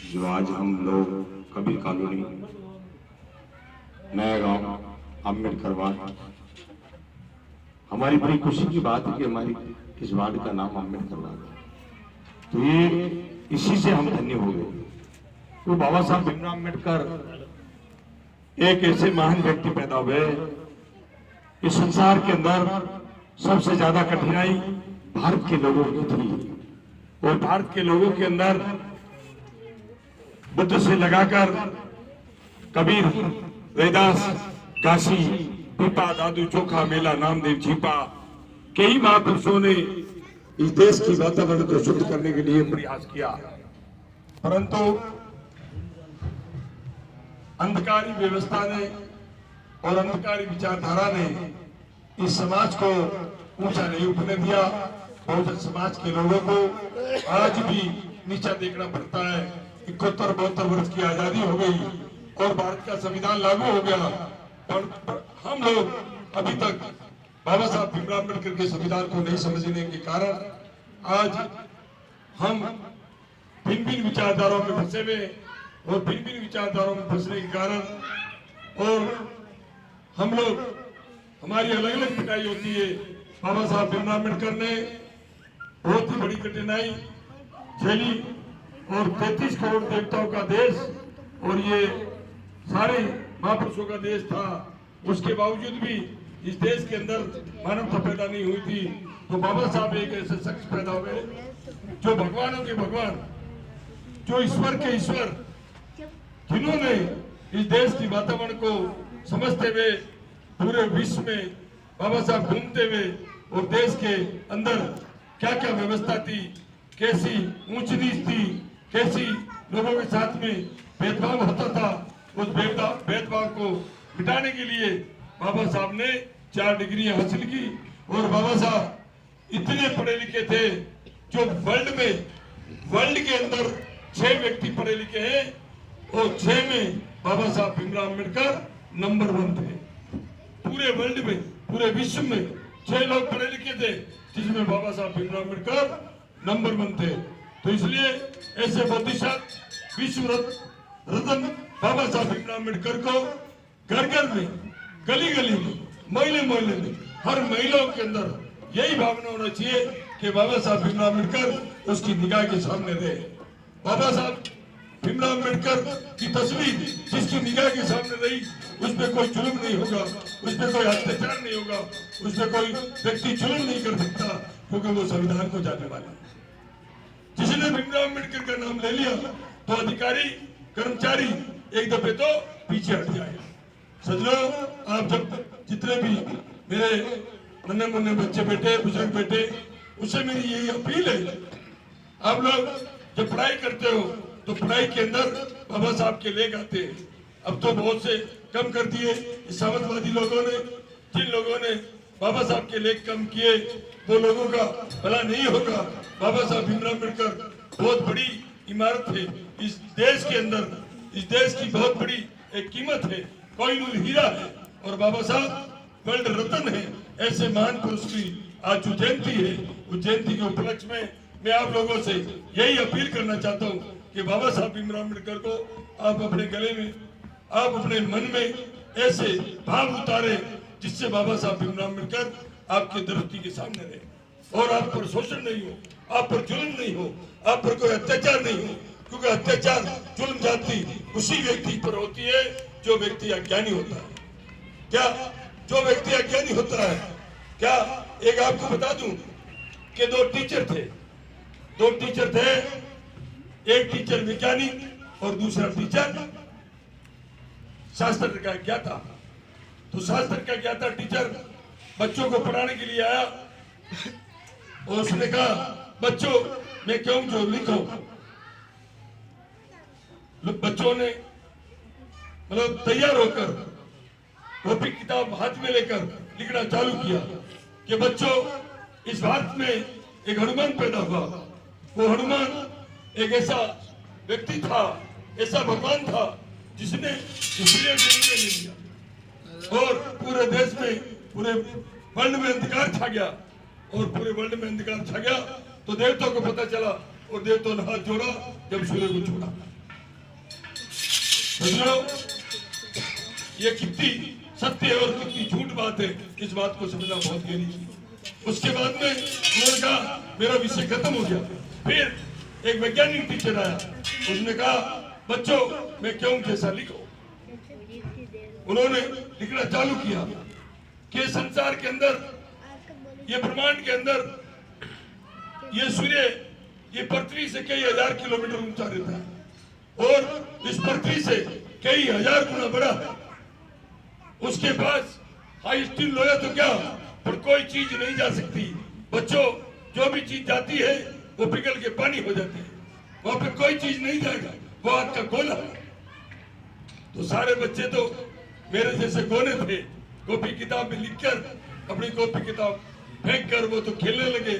जो आज हम लोग कबीर कॉलोनी नया गांव अम्बेडकर वार्ड, हमारी बड़ी खुशी की बात है कि हमारी इस वार्ड का नाम अम्बेडकर वार्ड है। तो ये इसी से हम धन्य हो गए। तो बाबा साहब भीमराव अम्बेडकर एक ऐसे महान व्यक्ति पैदा हुए इस संसार के अंदर सबसे ज्यादा कठिनाई भारत के लोगों की थी और भारत के लोगों के अंदर बुद्ध से लगाकर कबीर, रैदास, काशी, पीपा, दादू, चोखा, मेला, नामदेव, झीपा, कई महापुरुषों ने इस देश की वातावरण को शुद्ध करने के लिए प्रयास किया, परंतु अंधकारी व्यवस्था ने और अंधकारी विचारधारा ने इस समाज को ऊंचा नहीं उठने दिया। बहुजन समाज के लोगों को आज भी नीचा देखना पड़ता है। 71-72 वर्ष की आजादी हो गई और भारत का संविधान लागू हो गया, पर हम लोग अभी तक बाबा साहब भीमराव अम्बेडकर के संविधान को नहीं समझने के कारण आज हम भिन्न भिन्न विचारधाराओं में फंसे हुए और भिन्न भिन्न विचारधाराओं में फंसने के कारण और हम लोग हमारी अलग अलग पिटाई होती है। बाबा साहब भीमराव अम्बेडकर ने बहुत ही बड़ी कठिनाई झेली और 33 करोड़ देवताओं का देश और ये सारे महापुरुषों का देश था, उसके बावजूद भी इस देश के अंदर मानवता पैदा नहीं हुई थी। तो बाबा साहब एक ऐसे शख्स पैदा हुए जो भगवानों के भगवान, जो ईश्वर के ईश्वर, जिन्होंने इस देश की वातावरण को समझते हुए पूरे विश्व में बाबा साहब घूमते हुए और देश के अंदर क्या क्या व्यवस्था थी, कैसी ऊंच नीच थी, कैसी लोगों के साथ में भेदभाव होता था, उस भेदभाव को मिटाने के लिए बाबा साहब ने 4 डिग्रियां हासिल की। और बाबा साहब इतने पढ़े लिखे थे जो वर्ल्ड के अंदर 6 व्यक्ति पढ़े लिखे हैं और 6 में बाबा साहब भीमराव अम्बेडकर नंबर 1 थे। पूरे वर्ल्ड में, पूरे विश्व में 6 लोग पढ़े लिखे थे जिसमें बाबा साहब भीमराव अम्बेडकर नंबर 1 थे। तो इसलिए ऐसे बोधिसत्व विश्व रत्न बाबा साहब भीमराव अम्बेडकर को घर घर में, गली गली में, मोहल्ले मोहल्ले में, हर महिलाओं के अंदर यही भावना होना चाहिए कि बाबा साहब भीमराव अम्बेडकर उसकी निगाह के सामने रहे। बाबा साहब भीमराव अम्बेडकर की तस्वीर जिसकी निगाह के सामने रही, उसमें कोई जुल्म नहीं होगा, उसमें कोई अत्याचार नहीं होगा, उसमें कोई व्यक्ति जुल्म नहीं कर सकता, क्योंकि वो संविधान को जानने वाला है। जिसने भीमराव अम्बेडकर का नाम ले लिया तो अधिकारी, कर्मचारी एक दफे तो पीछे हट जाए। सजनो, आप जब जितने भी मेरे नन्हे मुन्ने बच्चे बैठे, बुजुर्ग बैठे, उससे मेरी यही अपील है, आप लोग जब पढ़ाई करते हो तो पढ़ाई के अंदर बाबा साहब के लेख आते हैं। अब तो बहुत से कम कर दिए सामंतवादी लोगों ने। जिन लोगों ने बाबा साहब के लेख कम किए वो लोगों का भला नहीं होगा। बाबा साहब भीमराव अम्बेडकर बहुत बड़ी इमारत है इस देश के अंदर, इस देश की बहुत बड़ी एक कीमत है, कोहिनूर हीरा है और बाबा साहब वर्ल्ड रत्न है। ऐसे महान पुरुष की आज जो जयंती है, उस जयंती के उपलक्ष्य में मैं आप लोगों से यही अपील करना चाहता हूँ कि बाबा साहब भीमराव अम्बेडकर को आप अपने गले में, आप अपने मन में ऐसे भाव उतारे जिससे बाबा साहब भीमराव अम्बेडकर आपके दृष्टि के सामने रहे और आप पर शोषण नहीं हो, आप पर जुल्म नहीं हो, आप पर कोई अत्याचार नहीं हो, क्योंकि अत्याचार, जुल्म जाति उसी व्यक्ति पर होती है जो व्यक्ति अज्ञानी होता है। क्या जो व्यक्ति अज्ञानी होता है, क्या एक आपको बता दूं कि 2 टीचर थे, एक टीचर वैज्ञानिक और दूसरा टीचर शास्त्र का ज्ञाता। तो शास्त्र का ज्ञाता टीचर बच्चों को पढ़ाने के लिए आया और उसने कहा, बच्चों मैं क्यों जो लिखो। बच्चों ने मतलब तैयार होकर कॉपी किताब हाथ में लेकर लिखना चालू किया कि बच्चों इस भारत में एक हनुमान पैदा हुआ। वो हनुमान एक ऐसा व्यक्ति था, ऐसा भगवान था जिसने इसलिए जन्म ले लिया और पूरे देश में, पूरे वर्ल्ड में अंधकार छा गया और पूरे वर्ल्ड में अंधकार छा गया तो देवताओं को पता चला और देवताओं ने हाथ जोड़ा जब सूर्य को छोड़ा। सज्जनों, ये कितनी सत्य और कितनी झूठ बात है, इस बात को समझना बहुत गहरी है। उसके बाद में उन्होंने कहा मेरा विषय खत्म हो गया। फिर एक वैज्ञानिक टीचर आया, उसने कहा बच्चों मैं क्यों कैसा लिखूं। उन्होंने लिखना चालू किया कि संसार के अंदर, ये ब्रह्मांड के अंदर, ये सूर्य ये पृथ्वी से कई हजार किलोमीटर ऊंचा रहता है और इस पृथ्वी से कई हजार गुना बड़ा है। उसके पास हाई स्टील लोया तो क्या, पर कोई चीज नहीं जा सकती। बच्चों, जो भी चीज जाती है वो पिघल के पानी हो जाती है, वहां पे कोई चीज नहीं जाएगा, वो आग का गोला है। तो सारे बच्चे तो मेरे जैसे गोने थे, कॉपी किताब में लिखकर अपनी कॉपी किताब फेंक कर वो तो खेलने लगे।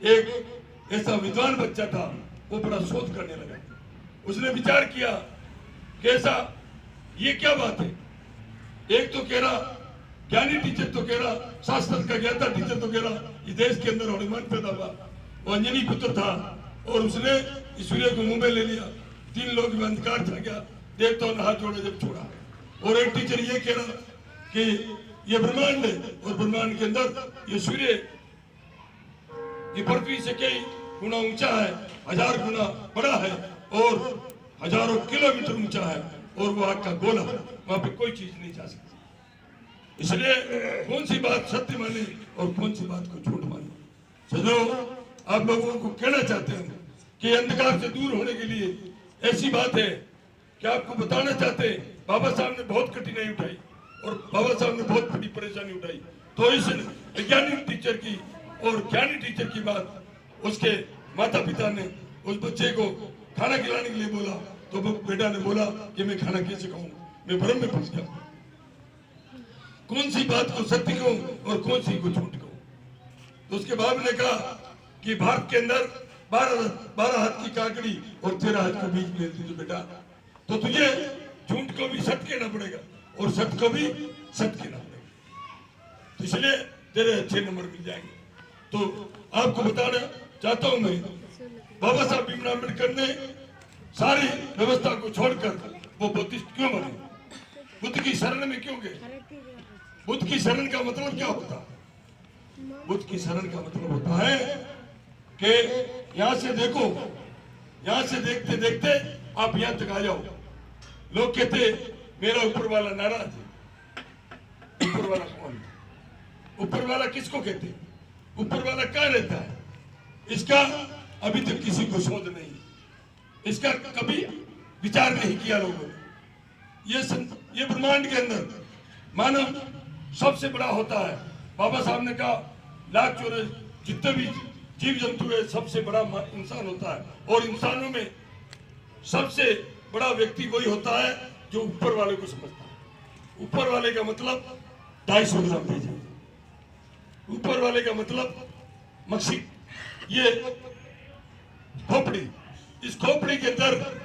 एक ऐसा विद्वान बच्चा था, वो बड़ा शोध करने लगा। उसने विचार किया कैसा, ये क्या बात है। एक तो कह रहा ज्ञानी टीचर तो कह रहा, शास्त्र का ज्ञाता टीचर तो कह रहा इस देश के अंदर हनुमान पैदा हुआ, वो अंजनी पुत्र था और उसने सूर्य को मुंह में ले लिया। 3 लोग में अंधकार छा गया, देवताओं ने हाथ जोड़े जब छोड़ा। और एक टीचर ये कह रहा कि ये ब्रह्मांड है और ब्रह्मांड के अंदर ये सूर्य ये पृथ्वी से कई गुना ऊंचा है, 1000 गुना बड़ा है और हजारों किलोमीटर ऊंचा है और वो आग का गोला है, वहां पे कोई चीज नहीं जा सकती। इसलिए कौन सी बात सत्य माने और कौन सी बात को झूठ माने। चलो, आप लोगों को कहना चाहते हैं कि अंधकार से दूर होने के लिए ऐसी बात है कि आपको बताना चाहते हैं बाबा साहब ने बहुत कठिनाई उठाई और बाबा साहब ने बहुत बड़ी परेशानी उठाई। तो इस वैज्ञानिक टीचर की और ज्ञानी टीचर की बात उसके माता पिता ने उस बच्चे को खाना खिलाने के लिए बोला, तो बेटा ने बोला कि मैं खाना कैसे खाऊं, मैं भ्रम में फंस गया। कौन सी बात को सत्य कहूं और कौन सी को झूठ कहूं। तो उसके बाप ने कहा कि भारत के अंदर 12 हाथ की काकड़ी और 13 हाथ के बीच मिलती तो बेटा, तो तुझे झूठ को भी सत्य कहना पड़ेगा और सत्य को भी सत्य कहना पड़ेगा। तो इसलिए तेरे अच्छे नंबर मिल जाएंगे। तो आपको बताना चाहता हूं मैं, बाबा साहब भीमराव अम्बेडकर ने सारी व्यवस्था को छोड़कर वो बुद्धिस्ट क्यों बने, बुद्ध की शरण में क्यों गए। बुद्ध की शरण का मतलब क्या होता है। बुद्ध की शरण का मतलब होता है कि यहां से देखो, यहां से देखते देखते आप यहां तक आ जाओ। लोग कहते मेरा ऊपर वाला नाराज है। ऊपर वाला कौन है? ऊपर वाला किसको कहते, ऊपर वाला कहाँ रहता है, इसका अभी तक किसी को शोध नहीं, इसका कभी विचार नहीं किया लोगों ने। ये ब्रह्मांड के अंदर मानव सबसे बड़ा होता है। बाबा साहब ने कहा लाख चौरस जितने भी जीव जंतु है सबसे बड़ा इंसान होता है और इंसानों में सबसे बड़ा व्यक्ति वही होता है जो ऊपर वाले को समझता है। ऊपर वाले का मतलब 250 ग्राम भेजा, ऊपर वाले का मतलब मक्सी, ये खोपड़ी, इस खोपड़ी के अंदर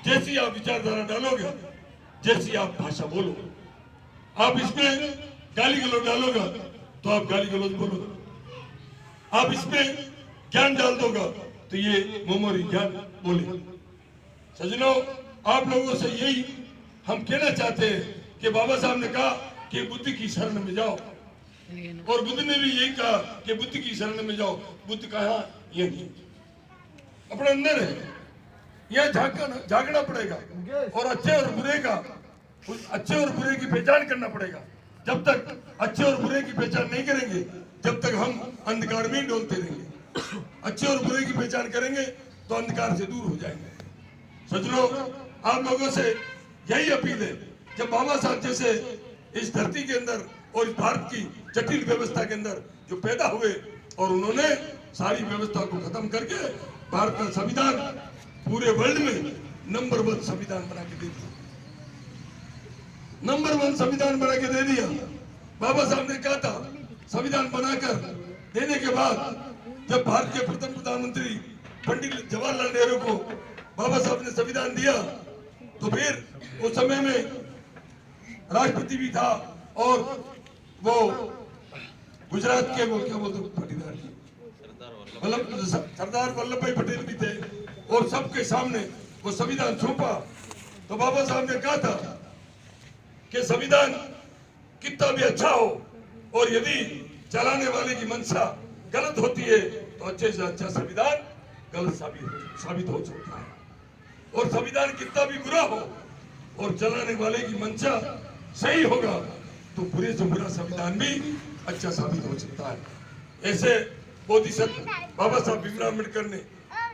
जैसी आप विचारधारा डालोगे, जैसी आप भाषा बोलोगे, आप इसमें गाली गलौज डालोगे तो आप गाली गलौज बोलोगे, आप इसमें ज्ञान डाल दोगे तो ये मोमोरी ज्ञान बोले। सज्जनों, आप लोगों से यही हम कहना चाहते हैं कि बाबा साहब ने कहा कि बुद्ध की शरण में जाओ और बुद्ध ने भी यही कहा कि बुद्ध की शरण में जाओ। बुद्ध कहा यही अपने अंदर है, यह झांकना पड़ेगा और अच्छे और बुरे का, अच्छे और बुरे की पहचान करना पड़ेगा। जब तक अच्छे और बुरे की पहचान नहीं करेंगे, जब तक हम अंधकार में डोलते रहेंगे। अच्छे और बुरे की पहचान करेंगे तो अंधकार से दूर हो जाएंगे। सज्जनों, आप लोगों से यही अपील है, जब बाबा साहब जैसे इस धरती के अंदर और इस भारत की जटिल व्यवस्था के अंदर जो पैदा हुए और उन्होंने सारी व्यवस्था को खत्म करके भारत का संविधान पूरे वर्ल्ड में नंबर 1 संविधान बना के दे दिया, नंबर 1 संविधान बना के दे दिया। बाबा साहब ने कहा था संविधान बनाकर देने के बाद जब भारत के प्रथम प्रधानमंत्री पंडित जवाहरलाल नेहरू को बाबा साहब ने संविधान दिया तो फिर उस समय में राष्ट्रपति भी था और वो गुजरात के वो क्या बोलते सरदार वल्लभ भाई पटेल भी थे और सबके सामने वो संविधान सौंपा तो बाबा साहब ने कहा था कि संविधान कितना भी अच्छा हो और यदि चलाने वाले की मंशा गलत होती है तो अच्छे से अच्छा संविधान गलत साबित हो सकता है, और संविधान कितना भी बुरा हो और चलाने वाले की मंशा सही होगा तो बुरे से बुरा संविधान भी अच्छा साबित हो सकता है। ऐसे बोधिसत्व बाबा साहब भीमराव अम्बेडकर ने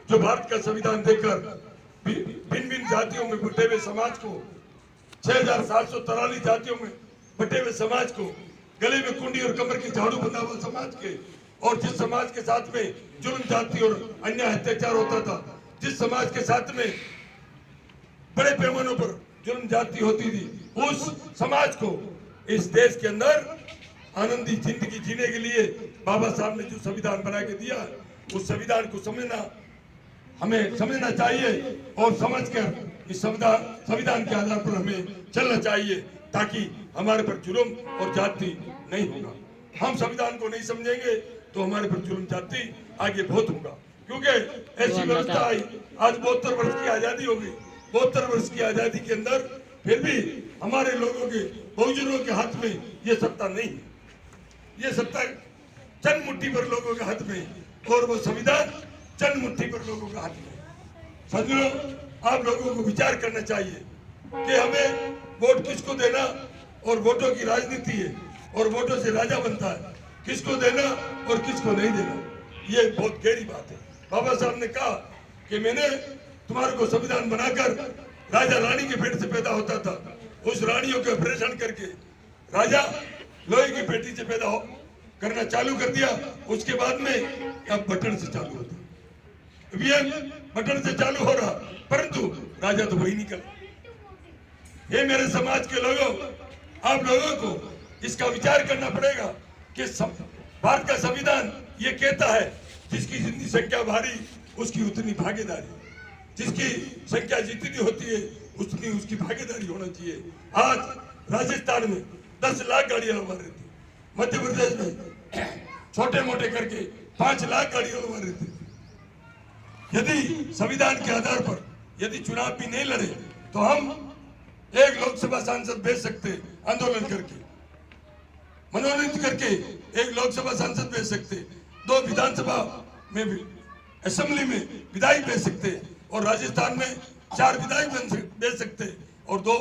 जो भारत का संविधान देकर भिन्न भिन्न जातियों में बटे हुए समाज को 6743 जातियों में बटे हुए समाज को गले में कुंडी और कमर के झाड़ू बंधा हुआ समाज के, और जिस समाज के साथ में जुल्म जाति और अन्याय अत्याचार होता था, जिस समाज के साथ में बड़े पैमानों पर जुल्म जाति होती थी, उस समाज को इस देश के अंदर आनंदी जिंदगी जीने के लिए बाबा साहब ने जो संविधान बना के दिया, उस संविधान को हमें समझना चाहिए और समझकर इस संविधान के आधार पर हमें चलना चाहिए ताकि हमारे पर जुल्म और जाति नहीं होगा। हम संविधान को नहीं समझेंगे तो हमारे पर जुल्म जाति आगे बहुत होगा, क्योंकि ऐसी व्यवस्था आई। आज 72 वर्ष की आजादी हो गई। 72 वर्ष की आजादी के अंदर फिर भी हमारे लोगों के बहुजनों के हाथ में ये सत्ता नहीं है। ये सत्ता चंद मुट्ठी पर लोगों के हाथ में, और वो संविधान चंद मुट्ठी पर लोगों के हाथ में। सज्जनों, आप लोगों को विचार करना चाहिए कि हमें वोट किसको देना, और वोटों की राजनीति है और वोटों से राजा बनता है, किसको देना और किसको नहीं देना, ये बहुत गहरी बात है। बाबा साहब ने कहा कि मैंने तुम्हारे को संविधान बनाकर राजा रानी के पेट से पैदा होता था, उस रानियों के ऑपरेशन करके राजा लोहे की पेटी से पैदा करना चालू कर दिया। उसके बाद में अब बटन से चालू होता, बटन से चालू हो रहा, परंतु राजा तो वही निकल। ये मेरे समाज के लोगों, आप लोगों को इसका विचार करना पड़ेगा कि भारत का संविधान ये कहता है जिसकी जितनी संख्या भारी उसकी उतनी भागीदारी, जिसकी संख्या जितनी होती है उतनी उसकी भागीदारी होना चाहिए। आज राजस्थान में 10 लाख गाड़ियां लगा रही थी, मध्य प्रदेश में छोटे मोटे करके 5 लाख गाड़ियां लगा रही थी। यदि संविधान के आधार पर यदि चुनाव भी नहीं लड़े तो हम एक लोकसभा सांसद भेज सकते, आंदोलन करके मनोनीत करके एक लोकसभा सांसद भेज सकते, 2 विधानसभा में असेंबली में विधायक भेज सकते, और राजस्थान में 4 विधायक भेज सकते और 2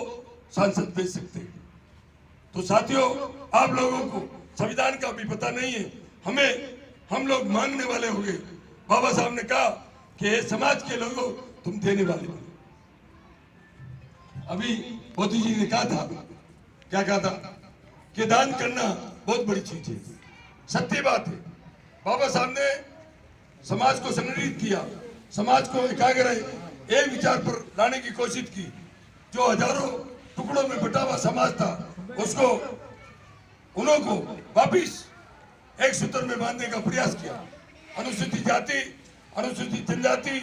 सांसद भेज सकते। तो साथियों, आप लोगों को संविधान का भी पता नहीं है। हम लोग मांगने वाले हो गए। बाबा साहब ने कहा कि समाज के लोगों तुम देने वाले हो। अभी मोदी जी ने कहा था, क्या कहा था कि दान करना बहुत बड़ी चीज है। सत्य बात है। बाबा साहब ने समाज को संगठित किया, समाज को एकाग्र एक विचार पर लाने की कोशिश की। जो हजारों टुकड़ों में बटा हुआ समाज था उसको उनको वापिस एक सूत्र में बांधने का प्रयास किया। अनुसूचित जाति, अनुसूचित जनजाति,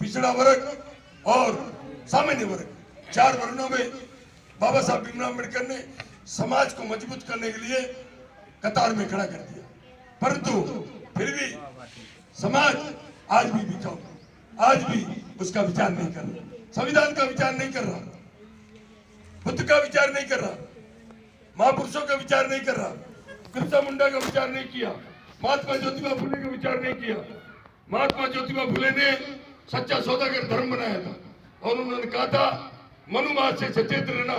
पिछड़ा वर्ग और सामान्य वर्ग, 4 वर्णों में बाबा साहब भीमराव अम्बेडकर ने समाज को मजबूत करने के लिए कतार में खड़ा कर दिया। परंतु फिर भी समाज आज भी बिकाऊ, आज भी उसका विचार नहीं कर रहा, संविधान का विचार नहीं कर रहा, बुद्ध का विचार नहीं कर रहा, महापुरुषों का विचार नहीं कर रहा, बिरसा मुंडा का विचार नहीं किया, महात्मा ज्योतिबा फुले का विचार नहीं किया। महात्मा ज्योतिबा फुले ने सच्चा सौदागर धर्म बनाया था और उन्होंने कहा था मनुवाद से सचेत रहना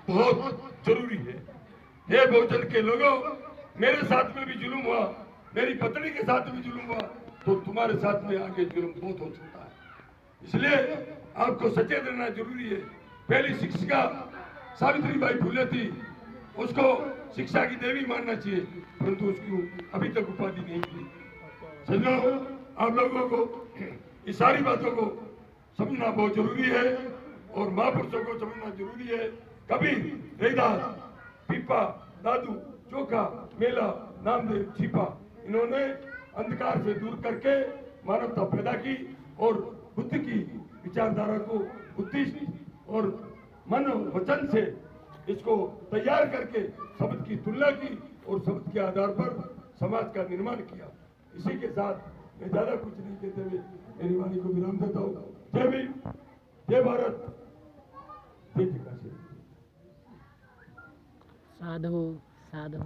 बहुत जरूरी है। हे बहुजन के लोगों, मेरे साथ में भी जुल्म हुआ, मेरी पत्नी के साथ भी जुल्म हुआ, तो तुम्हारे साथ में आगे जुल्म बहुत हो सकता है। इसलिए आपको सचेत रहना जरूरी है। पहली शिक्षिका सावित्रीबाई फुले थी, उसको शिक्षा की देवी मानना चाहिए, परंतु उसको अभी तक उपाधि नहीं मिली। सज्जनों, आप लोगों को इस सारी बातों को समझना बहुत जरूरी है और महापुरुषों को समझना जरूरी है। कबीर, रैदास, पीपा, दादू, चोखा, मेला, नामदेव, छिपा, इन्होंने अंधकार से दूर करके मानवता पैदा की और बुद्ध की विचारधारा को बुद्धिस्ट और मन और वचन से इसको तैयार करके शब्द की तुलना की और शब्द के आधार पर समाज का निर्माण किया। इसी के साथ मैं ज्यादा कुछ नहीं कहते हुए मेरी वाणी को विराम देता हूँ। जय भीम, जय भारत। फिर से साधु साधु।